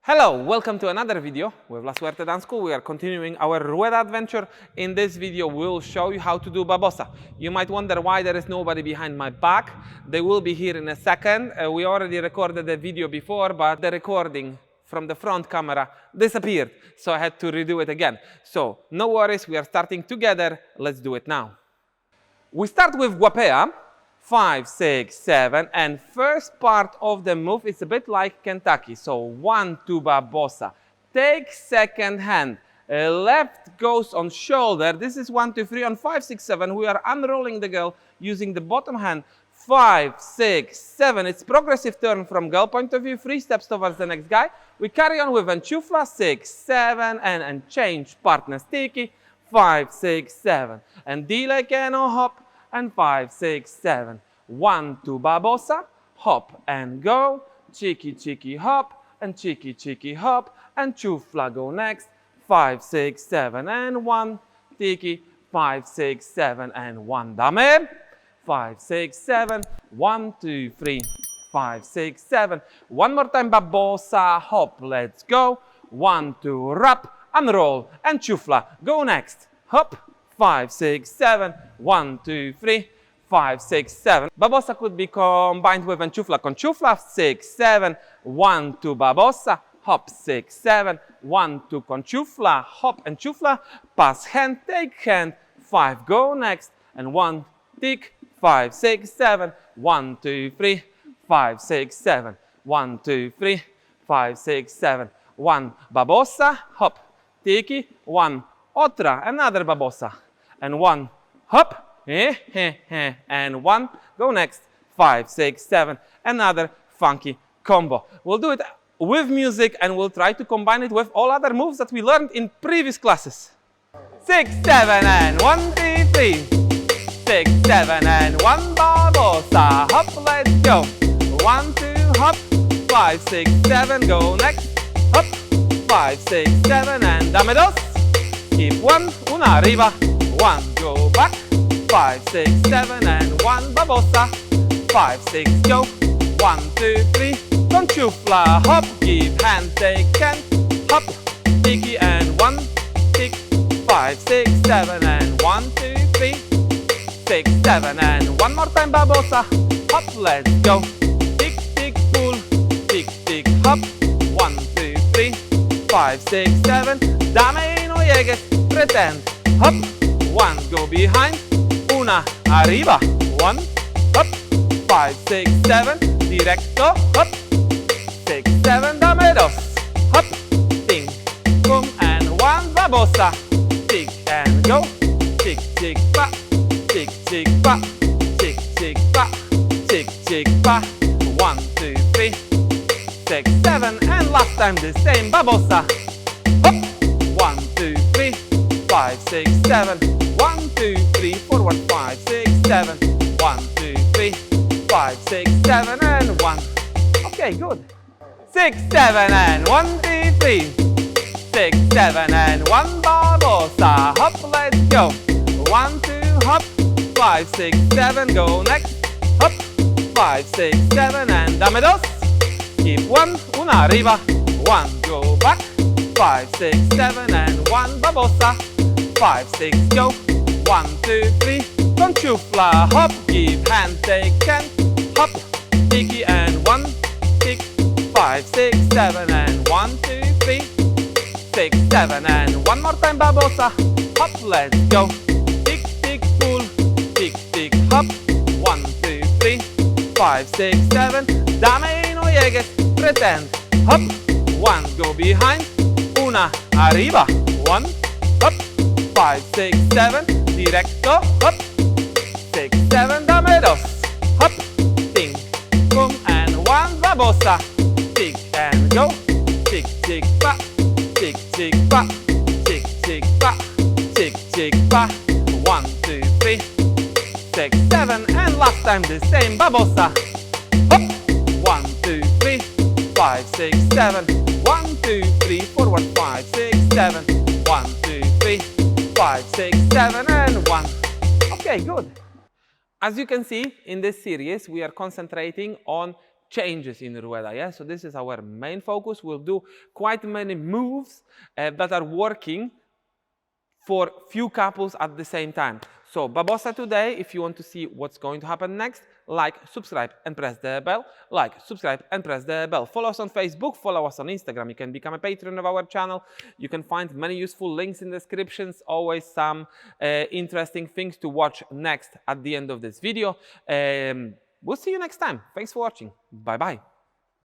Hello, welcome to another video with La Suerte Dance School. We are continuing our Rueda adventure. In this video, we'll show you how to do Babosa. You might wonder why there is nobody behind my back. They will be here in a second. We already recorded the video before, but the recording from the front camera disappeared, so I had to redo it again. So, no worries, we are starting together. Let's do it now. We start with guapea. 5, 6, 7, and first part of the move is a bit like Kentucky. So 1, 2, Babosa. Take second hand. Left goes on shoulder. This is 1, 2, 3. On 5, 6, 7, we are unrolling the girl using the bottom hand. 5, 6, 7. It's progressive turn from girl point of view. 3 steps towards the next guy. We carry on with enchufla. 6, 7, and change partner sticky. 5, 6, 7. And delay cano hop. And 5, 6, 7. 1, 2, Babosa, hop and go, cheeky, cheeky, hop, and cheeky, cheeky, hop, and chufla go next. 5, 6, 7, and 1, tiki, 5, 6, 7, and 1, dame. 5, 6, 7, 1, 2, 3, 5, 6, 7. One more time, Babosa, hop, let's go. 1, 2, rap, unroll, and chufla, go next. Hop. 5, 6, 7, 1, 2, 3, 5, 6, 7. Babosa could be combined with enchufla. Conchufla, 6, 7, 1, 2, Babosa, hop, 6, 7, 1, 2, conchufla, hop, enchufla, pass hand, take hand, 5, go next, and 1, tick, 5, 6, 7, 1, 2, 3, 5, 6, 7, 1, 2, 3, 5, 6, 7, 1, Babosa, hop, tiki, 1, otra, another Babosa. And 1, hop, and 1, go next, 5, 6, 7, another funky combo. We'll do it with music and we'll try to combine it with all other moves that we learned in previous classes. 6, 7, and 1, 2, 3. 6, 7, and 1, Babosa, hop, let's go. 1, 2, hop, 5, 6, 7, go next, hop, 5, 6, 7, and dame dos. Keep 1, una arriba. 1, go back, 5, 6, 7, and 1, Babosa, 5, 6, go, 1, 2, 3, conchufla, hop, give hand, take hand, hop, tiki, and 1, tick, 5, 6, 7, and 1, 2, 3, 6, 7, and one more time, Babosa, hop, let's go, tick, tick, pull, tick, tick, hop, 1, 2, 3, 5, 6, 7, dame no llegues, pretend, hop, 1, go behind, una, arriba, 1, up, 5, 6, 7, directo, up, 6, 7, dame dos, up, ting, boom, and 1, Babosa, tick and go, tick, tick, pa, tick, tick, pa, tick, tick, pa, tick, tick, pa, 1, 2, 3, 6, 7, and last time the same, Babosa, up, 1, 2, 3, 5, 6, 7, 1, 2, 3, forward, 5, 6, 7, 1, 2, 3, 5, 6, 7, and 1. Okay, good. 6, 7, and 1, 2, 3. 6, 7, and 1, Babosa, hop, let's go. 1, 2, hop, 5, 6, 7, go next. Hop, 5, 6, 7, and dame dos. Keep 1, una arriba. 1, go back. 5, 6, 7, and 1, Babosa. 5, 6, go, 1, 2, 3, conchufla, hop, give hand, take hand, hop, tiki, and 1, tick, 5, 6, 7, and 1, 2, 3, 6, 7, and one more time, Babosa, hop, let's go, tick, tick, pull, tick, tick, hop, 1, 2, 3, 5, 6, 7, dame no llegues, pretend, hop, 1, go behind, una, arriba, 1, up, 5, 6, 7, directo, hop, 6, 7, dame dos, hop, ting, boom, and 1, Babosa, tick and go, tick, tick, pa, tick, tick, pa, tick, tick, pa, tick, tick, pa, 1, 2, 3, 6, 7, and last time the same, Babosa, hop, 1, 2, 3, 5, 6, 7, 1, 2, 3, forward, 5, 6, 7, 1, 2, 3, 5, 6, 7, and 1. Okay, good. As you can see, in this series, we are concentrating on changes in Rueda. Yeah? So this is our main focus. We'll do quite many moves that are working for few couples at the same time. So Babosa today, if you want to see what's going to happen next, like, subscribe and press the bell. Like, subscribe and press the bell. Follow us on Facebook, follow us on Instagram. You can become a patron of our channel. You can find many useful links in the descriptions, always some interesting things to watch next at the end of this video. We'll see you next time. Thanks for watching. Bye-bye.